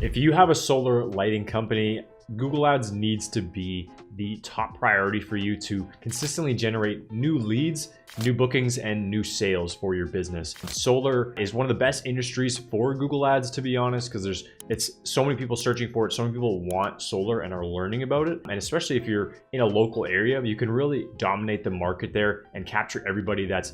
If you have a solar lighting company, Google Ads needs to be the top priority for you to consistently generate new leads, new bookings, and new sales for your business. Solar is one of the best industries for Google Ads, to be honest, because it's so many people searching for it. So many people want solar and are learning about it. And especially if you're in a local area, you can really dominate the market there and capture everybody that's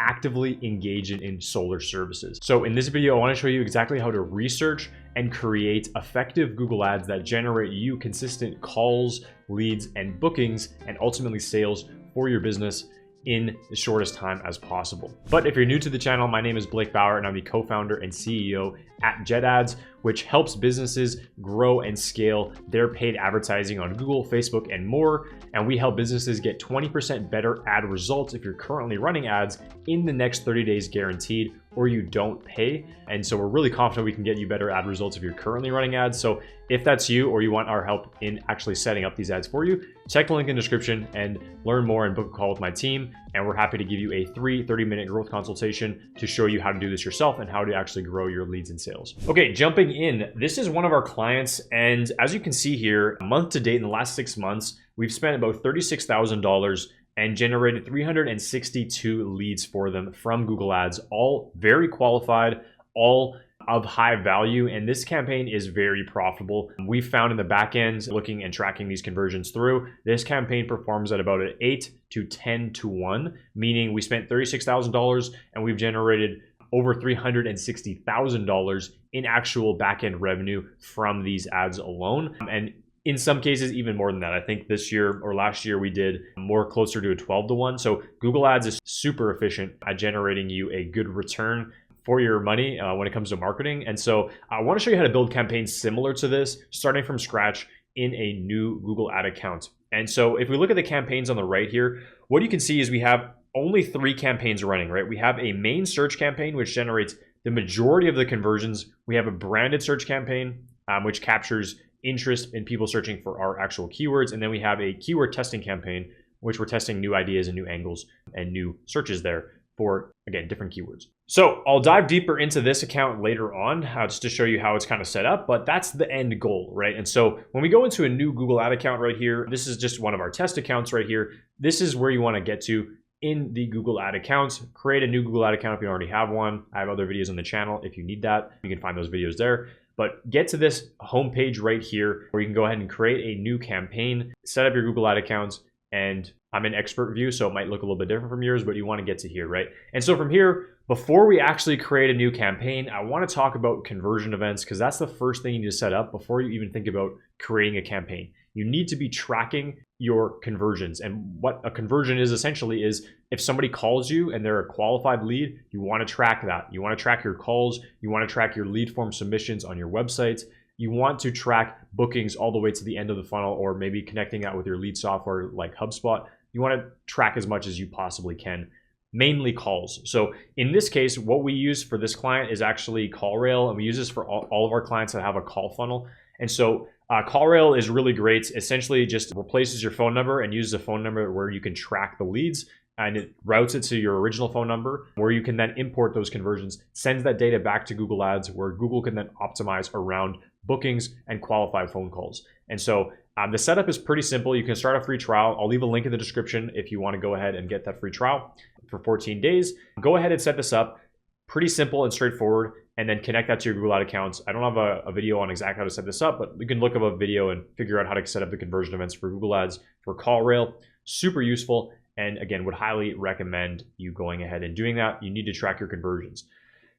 actively engaged in solar services. So in this video, I want to show you exactly how to research and create effective Google Ads that generate you consistent calls, leads, and bookings, and ultimately sales for your business in the shortest time as possible. But if you're new to the channel, my name is Blake Bauer and I'm the co-founder and CEO at JetAds, which helps businesses grow and scale their paid advertising on Google, Facebook, and more. And we help businesses get 20% better ad results if you're currently running ads in the next 30 days guaranteed, or you don't pay. And so we're really confident we can get you better ad results if you're currently running ads. So if that's you, or you want our help in actually setting up these ads for you, check the link in the description and learn more and book a call with my team. And we're happy to give you a free 30-minute growth consultation to show you how to do this yourself and how to actually grow your leads and sales. Okay, jumping in, this is one of our clients. And as you can see here, month to date in the last 6 months, we've spent about $36,000 and generated 362 leads for them from Google Ads, all very qualified, all of high value, and this campaign is very profitable. We found in the back end, looking and tracking these conversions through, this campaign performs at about an 8 to 10 to 1, meaning we spent $36,000 and we've generated over $360,000 in actual back-end revenue from these ads alone. And in some cases, even more than that. I think this year or last year, we did more closer to a 12 to 1. So Google Ads is super efficient at generating you a good return for your money when it comes to marketing. And so I want to show you how to build campaigns similar to this, starting from scratch in a new Google Ad account. And so if we look at the campaigns on the right here, what you can see is we have only 3 campaigns running, right? We have a main search campaign, which generates the majority of the conversions. We have a branded search campaign, which captures interest in people searching for our actual keywords. And then we have a keyword testing campaign, which we're testing new ideas and new angles and new searches there for, again, different keywords. So I'll dive deeper into this account later on, just to show you how it's kind of set up, but that's the end goal, right? And so when we go into a new Google Ad account right here, this is just one of our test accounts right here. This is where you want to get to in the Google Ad accounts. Create a new Google Ad account if you already have one. I have other videos on the channel. If you need that, you can find those videos there. But get to this homepage right here where you can go ahead and create a new campaign, set up your Google Ad accounts, and I'm in expert view, so it might look a little bit different from yours, but you want to get to here, right? And so from here, before we actually create a new campaign, I want to talk about conversion events, because that's the first thing you need to set up before you even think about creating a campaign. You need to be tracking your conversions. And what a conversion is essentially is if somebody calls you and they're a qualified lead, you want to track that. You want to track your calls. You want to track your lead form submissions on your websites. You want to track bookings all the way to the end of the funnel, or maybe connecting that with your lead software like HubSpot. You want to track as much as you possibly can, mainly calls. So in this case, what we use for this client is actually CallRail, and we use this for all of our clients that have a call funnel. And so CallRail is really great. Essentially just replaces your phone number and uses a phone number where you can track the leads, and it routes it to your original phone number where you can then import those conversions, sends that data back to Google Ads where Google can then optimize around bookings and qualified phone calls. And so the setup is pretty simple. You can start a free trial. I'll leave a link in the description if you want to go ahead and get that free trial for 14 days. Go ahead and set this up. Pretty simple and straightforward, and then connect that to your Google Ad accounts. I don't have a video on exactly how to set this up, but you can look up a video and figure out how to set up the conversion events for Google Ads for CallRail. Super useful, and again, would highly recommend you going ahead and doing that. You need to track your conversions.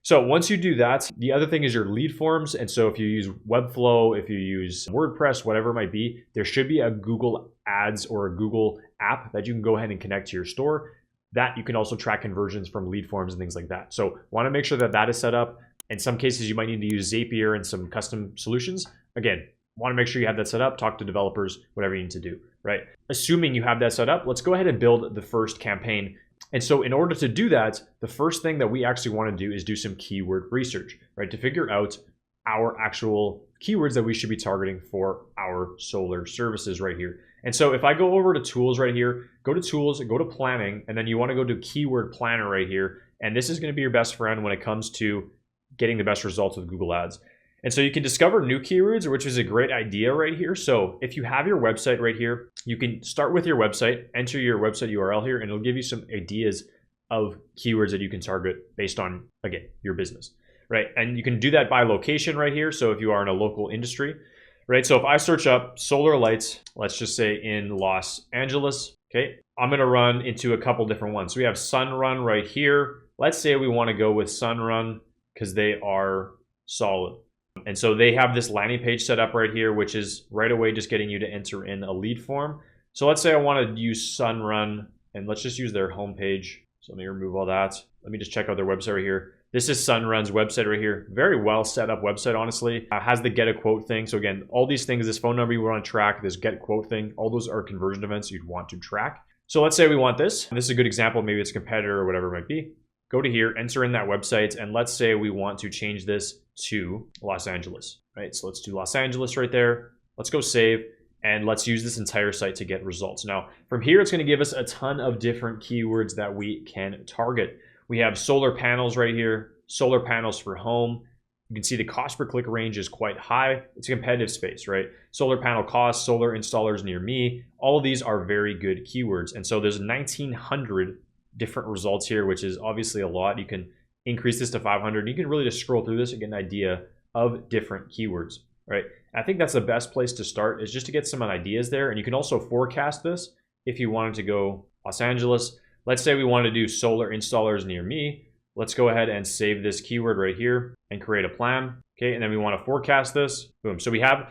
So once you do that, the other thing is your lead forms. And so if you use Webflow, if you use WordPress, whatever it might be, there should be a Google Ads or a Google app that you can go ahead and connect to your store. That you can also track conversions from lead forms and things like that. So want to make sure that that is set up. In some cases, you might need to use Zapier and some custom solutions. Again, want to make sure you have that set up, talk to developers, whatever you need to do, right? Assuming you have that set up, let's go ahead and build the first campaign. And so in order to do that, the first thing that we actually want to do is do some keyword research, right? To figure out our actual keywords that we should be targeting for our solar services right here. And so if I go over to tools right here, go to tools, go to planning, and then you want to go to keyword planner right here. And this is going to be your best friend when it comes to getting the best results with Google Ads. And so you can discover new keywords, which is a great idea right here. So if you have your website right here, you can start with your website, enter your website URL here, and it'll give you some ideas of keywords that you can target based on, again, your business, right? And you can do that by location right here. So if you are in a local industry, right? So if I search up solar lights, let's just say in Los Angeles, okay, I'm gonna run into a couple different ones. So we have Sunrun right here. Let's say we wanna go with Sunrun because they are solid. And so they have this landing page set up right here, which is right away just getting you to enter in a lead form. So let's say I want to use Sunrun, and let's just use their homepage. So let me remove all that. Let me just check out their website right here. This is Sunrun's website right here. Very well set up website, honestly. Has the get a quote thing. So again, all these things, this phone number you want to track, this get quote thing, all those are conversion events you'd want to track. So let's say we want this. And this is a good example. Maybe it's a competitor or whatever it might be. Go to here, enter in that website, and let's say we want to change this to Los Angeles, right? So let's do Los Angeles right there. Let's go save, and let's use this entire site to get results. Now, from here, it's gonna give us a ton of different keywords that we can target. We have solar panels right here, solar panels for home. You can see the cost per click range is quite high. It's a competitive space, right? Solar panel costs, solar installers near me. All of these are very good keywords. And so there's 1,900 different results here, which is obviously a lot. You can increase this to 500. You can really just scroll through this and get an idea of different keywords, right? I think that's the best place to start, is just to get some ideas there. And you can also forecast this if you wanted to go Los Angeles. Let's say we want to do solar installers near me. Let's go ahead and save this keyword right here and create a plan. Okay, and then we want to forecast this. Boom. So we can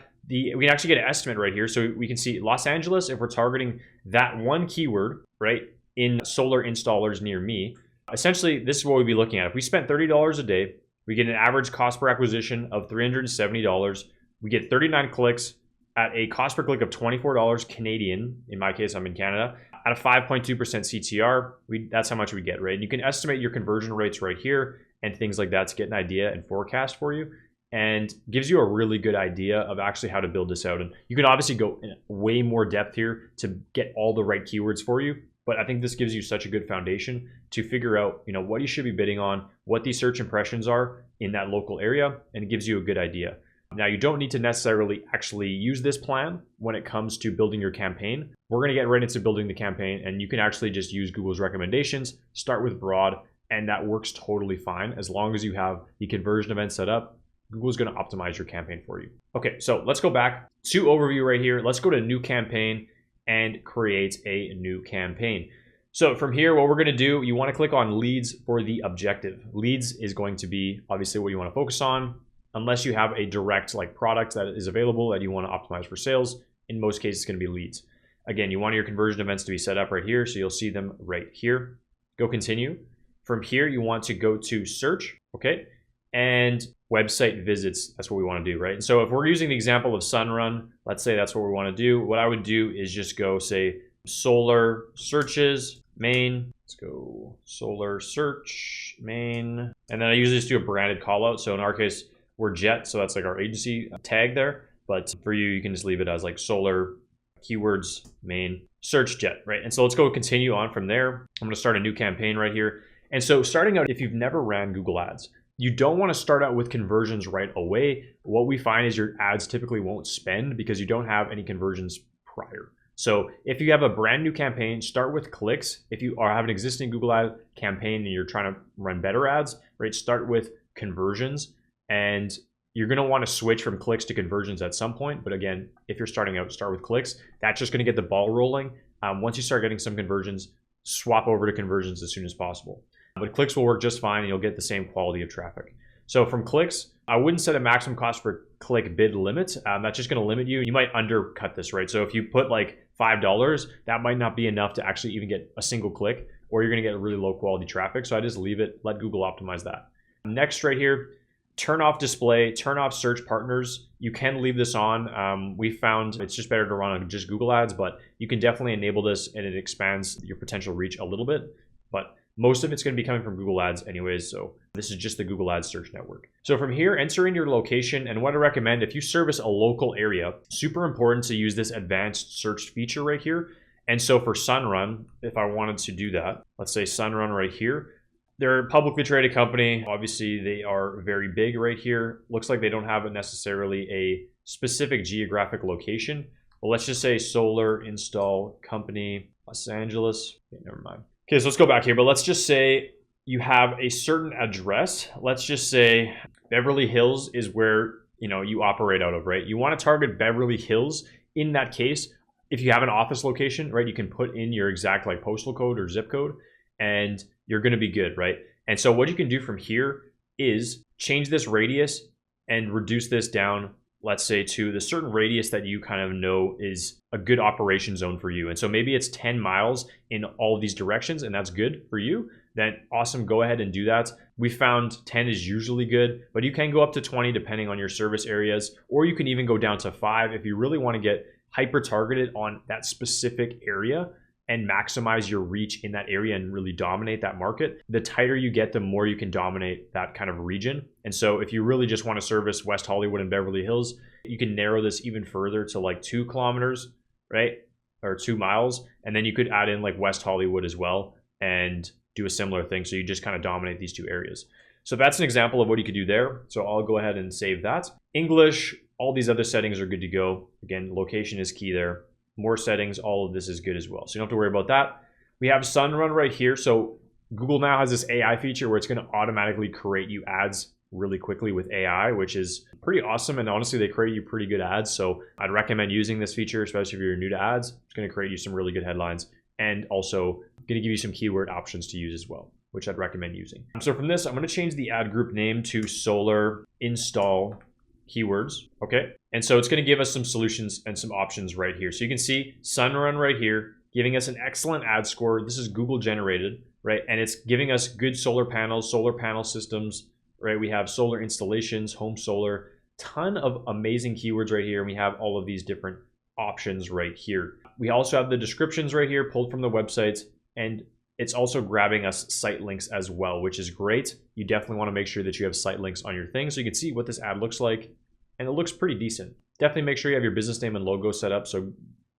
actually get an estimate right here. So we can see Los Angeles, if we're targeting that one keyword, right, in solar installers near me. Essentially, this is what we'd be looking at. If we spent $30 a day, we get an average cost per acquisition of $370. We get 39 clicks at a cost per click of $24 Canadian. In my case, I'm in Canada. At a 5.2% CTR, that's how much we get, right? And you can estimate your conversion rates right here and things like that to get an idea and forecast for you, and gives you a really good idea of actually how to build this out. And you can obviously go in way more depth here to get all the right keywords for you. But I think this gives you such a good foundation to figure out, what you should be bidding on, what these search impressions are in that local area, and it gives you a good idea. Now, you don't need to necessarily actually use this plan when it comes to building your campaign. We're going to get right into building the campaign, and you can actually just use Google's recommendations, start with broad, and that works totally fine as long as you have the conversion event set up. Google's going to optimize your campaign for you. Okay, so let's go back to overview right here. Let's go to new campaign and create a new campaign. So from here, what we're going to do, you want to click on leads for the objective. Leads is going to be obviously what you want to focus on, unless you have a direct product that is available that you want to optimize for sales. In most cases, it's going to be leads. Again, you want your conversion events to be set up right here, so you'll see them right here. Go continue. From here, you want to go to search, okay? And website visits, that's what we want to do, right? And so if we're using the example of Sunrun, let's say that's what we want to do. What I would do is just go say solar searches, main. Let's go solar search, main. And then I usually just do a branded call out. So in our case, we're Jet, so that's our agency tag there. But for you, you can just leave it as solar keywords, main, search Jet, right? And so let's go continue on from there. I'm going to start a new campaign right here. And so starting out, if you've never ran Google Ads, you don't want to start out with conversions right away. What we find is your ads typically won't spend because you don't have any conversions prior. So if you have a brand new campaign, start with clicks. If you have an existing Google ad campaign and you're trying to run better ads, right, start with conversions. And you're going to want to switch from clicks to conversions at some point. But again, if you're starting out, start with clicks. That's just going to get the ball rolling. Once you start getting some conversions, swap over to conversions as soon as possible. But clicks will work just fine, and you'll get the same quality of traffic. So from clicks, I wouldn't set a maximum cost per click bid limit. That's just going to limit you. You might undercut this, right? So if you put $5, that might not be enough to actually even get a single click, or you're going to get really low quality traffic. So I just leave it, let Google optimize that. Next right here, turn off display, turn off search partners. You can leave this on. We found it's just better to run on just Google ads, but you can definitely enable this and it expands your potential reach a little bit. But most of it's going to be coming from Google Ads anyways, so this is just the Google Ads search network. So from here, enter in your location, and what I recommend, if you service a local area, super important to use this advanced search feature right here. And so for Sunrun, if I wanted to do that, let's say Sunrun right here, They're a publicly traded company. Obviously, they are very big right here. Looks like they don't have necessarily a specific geographic location. But let's just say solar install company, Los Angeles. Okay, never mind. Okay, so let's go back here. But let's just say you have a certain address. Let's just say Beverly Hills is where you operate out of, right? You want to target Beverly Hills. In that case, if you have an office location, right, you can put in your exact like postal code or zip code, and you're going to be good, right? And so what you can do from here is change this radius and reduce this down, let's say, to the certain radius that you kind of know is a good operation zone for you. And so maybe it's 10 miles in all of these directions, and that's good for you. Then awesome, go ahead and do that. We found 10 is usually good, but you can go up to 20 depending on your service areas, or you can even go down to 5 if you really want to get hyper targeted on that specific area and maximize your reach in that area and really dominate that market. The tighter you get, the more you can dominate that kind of region. And so if you really just want to service West Hollywood and Beverly Hills, you can narrow this even further to like 2 kilometers, right? Or 2 miles. And then you could add in like West Hollywood as well and do a similar thing. So you just kind of dominate these 2 areas. So that's an example of what you could do there. So I'll go ahead and save that. English, all these other settings are good to go. Again, location is key there. More settings, all of this is good as well. So you don't have to worry about that. We have Sunrun right here. So Google now has this AI feature where it's going to automatically create you ads really quickly with AI, which is pretty awesome. And honestly, they create you pretty good ads. So I'd recommend using this feature, especially if you're new to ads. It's going to create you some really good headlines and also going to give you some keyword options to use as well, which I'd recommend using. So from this, I'm going to change the ad group name to solar install keywords. Okay. And so it's going to give us some solutions and some options right here. So you can see Sunrun right here, giving us an excellent ad score. This is Google generated, right? And it's giving us good solar panels, solar panel systems, right? We have solar installations, home solar, ton of amazing keywords right here. And we have all of these different options right here. We also have the descriptions right here pulled from the websites, and it's also grabbing us site links as well, which is great. You definitely want to make sure that you have site links on your thing so you can see what this ad looks like. And it looks pretty decent. Definitely make sure you have your business name and logo set up. So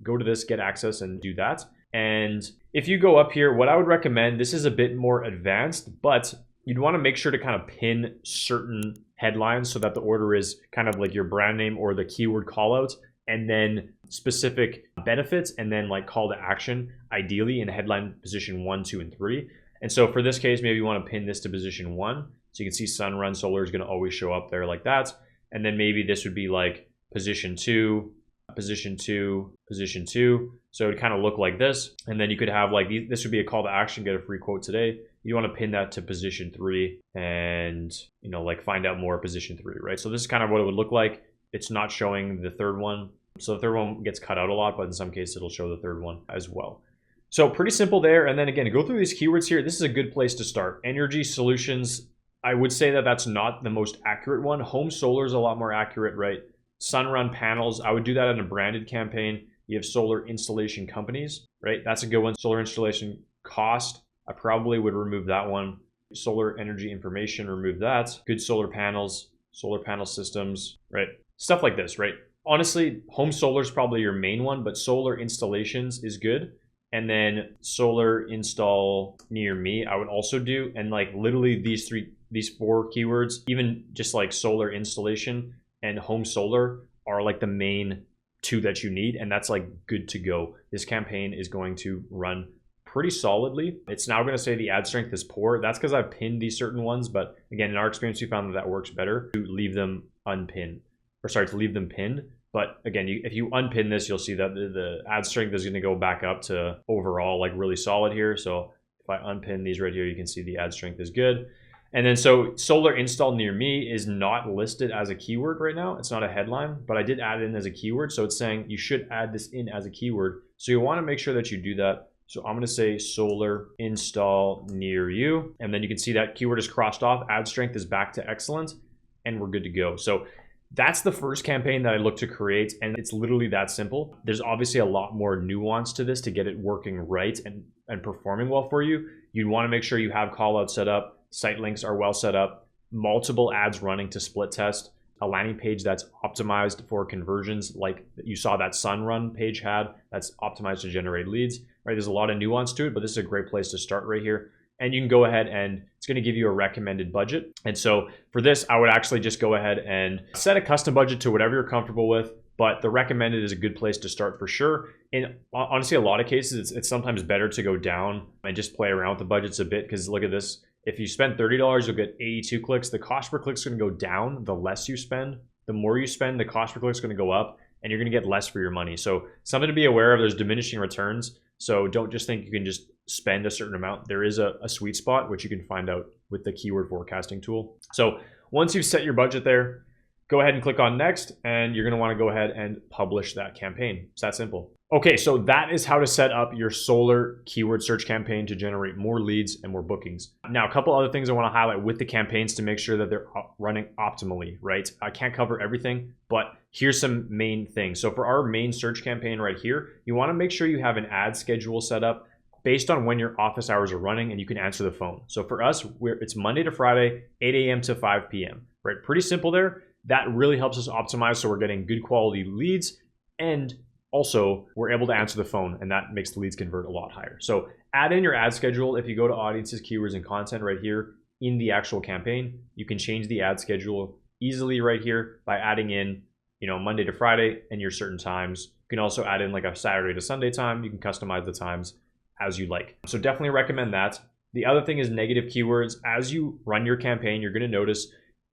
go to this, get access, and do that. And if you go up here, what I would recommend, this is a bit more advanced, but you'd want to make sure to kind of pin certain headlines so that the order is kind of like your brand name or the keyword callouts, and then specific benefits, and then like call to action, ideally in headline position 1, 2, and 3. And so for this case, maybe you want to pin this to position 1. So you can see Sunrun Solar is going to always show up there like that. And then maybe this would be like position 2, position 2, position 2. So it would kind of look like this. And then you could have like, this would be a call to action, get a free quote today. You want to pin that to position 3 and, like find out more position 3, right? So this is kind of what it would look like. It's not showing the third one. So the third one gets cut out a lot, but in some cases it'll show the third one as well. So pretty simple there. And then again, go through these keywords here. This is a good place to start. Energy solutions, I would say that that's not the most accurate one. Home solar is a lot more accurate, right? Sunrun panels, I would do that in a branded campaign. You have solar installation companies, right? That's a good one. Solar installation cost, I probably would remove that one. Solar energy information, remove that. Good solar panels, solar panel systems, right? Stuff like this, right? Honestly, home solar is probably your main one, but solar installations is good. And then solar install near me, I would also do. And like literally these 4 keywords, even just like solar installation and home solar are like the main 2 that you need. And that's like good to go. This campaign is going to run pretty solidly. It's now going to say the ad strength is poor. That's because I've pinned these certain ones. But again, in our experience, we found that works better to leave them unpinned, or sorry, to leave them pinned. But again, if you unpin this, you'll see that the ad strength is going to go back up to overall like really solid here. So if I unpin these right here, you can see the ad strength is good. And then so solar install near me is not listed as a keyword right now. It's not a headline, but I did add it in as a keyword. So it's saying you should add this in as a keyword. So you want to make sure that you do that. So I'm going to say solar install near you. And then you can see that keyword is crossed off. Ad strength is back to excellent, and we're good to go. So that's the first campaign that I look to create, and it's literally that simple. There's obviously a lot more nuance to this to get it working right and performing well for you. You'd want to make sure you have callouts set up, site links are well set up, multiple ads running to split test, a landing page that's optimized for conversions like you saw that Sunrun page had, that's optimized to generate leads, right? There's a lot of nuance to it, but this is a great place to start right here. and you can go ahead and it's going to give you a recommended budget. And so for this, I would actually just go ahead and set a custom budget to whatever you're comfortable with. But the recommended is a good place to start for sure. In honestly, a lot of cases, it's sometimes better to go down and just play around with the budgets a bit, because look at this. If you spend $30, you'll get 82 clicks. The cost per click is going to go down the less you spend. The more you spend, the cost per click is going to go up, and you're going to get less for your money. So something to be aware of, there's diminishing returns. So don't just think you can just spend a certain amount. There is a sweet spot, which you can find out with the keyword forecasting tool. So once you've set your budget there, go ahead and click on next, and you're going to want to go ahead and publish that campaign. It's that simple. Okay, so that is how to set up your Solar keyword search campaign to generate more leads and more bookings. Now, a couple other things I want to highlight with the campaigns to make sure that they're running optimally, right? I can't cover everything, but here's some main things. So for our main search campaign right here, you want to make sure you have an ad schedule set up based on when your office hours are running and you can answer the phone. So for us, it's Monday to Friday, 8 a.m. to 5 p.m., right? Pretty simple there. That really helps us optimize so we're getting good quality leads, and also we're able to answer the phone, and that makes the leads convert a lot higher. So add in your ad schedule. If you go to audiences, keywords, and content right here in the actual campaign, you can change the ad schedule easily right here by adding in, Monday to Friday and your certain times. You can also add in like a Saturday to Sunday time. You can customize the times as you like. So definitely recommend that. The other thing is negative keywords. As you run your campaign, you're going to notice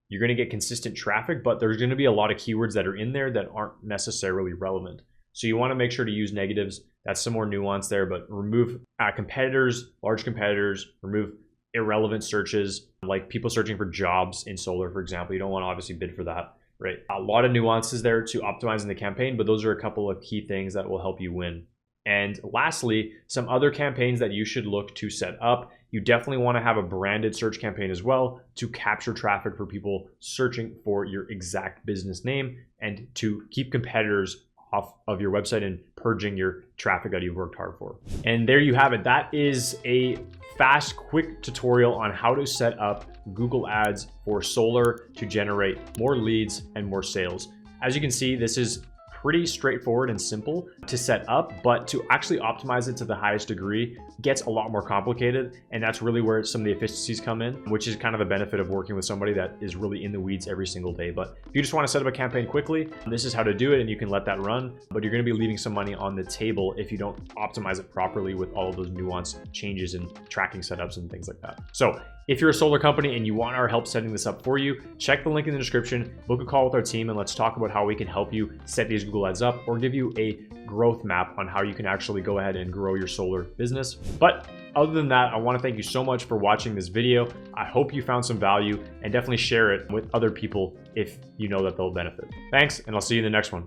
you're going to get consistent traffic, but there's going to be a lot of keywords that are in there that aren't necessarily relevant. So you want to make sure to use negatives. That's some more nuance there, but remove competitors, large competitors, remove irrelevant searches, like people searching for jobs in solar, for example. You don't want to obviously bid for that, right? A lot of nuances there to optimizing the campaign, but those are a couple of key things that will help you win. And lastly, some other campaigns that you should look to set up. You definitely want to have a branded search campaign as well to capture traffic for people searching for your exact business name and to keep competitors off of your website and purging your traffic that you've worked hard for. And there you have it. That is a fast, quick tutorial on how to set up Google Ads for solar to generate more leads and more sales. As you can see, this is pretty straightforward and simple to set up, but to actually optimize it to the highest degree gets a lot more complicated. And that's really where some of the efficiencies come in, which is kind of the benefit of working with somebody that is really in the weeds every single day. But if you just want to set up a campaign quickly, this is how to do it, and you can let that run, but you're going to be leaving some money on the table if you don't optimize it properly with all of those nuanced changes and tracking setups and things like that. So if you're a solar company and you want our help setting this up for you, check the link in the description, book a call with our team, and let's talk about how we can help you set these Google Ads up or give you a growth map on how you can actually go ahead and grow your solar business. But other than that, I want to thank you so much for watching this video. I hope you found some value, and definitely share it with other people if you know that they'll benefit. Thanks, and I'll see you in the next one.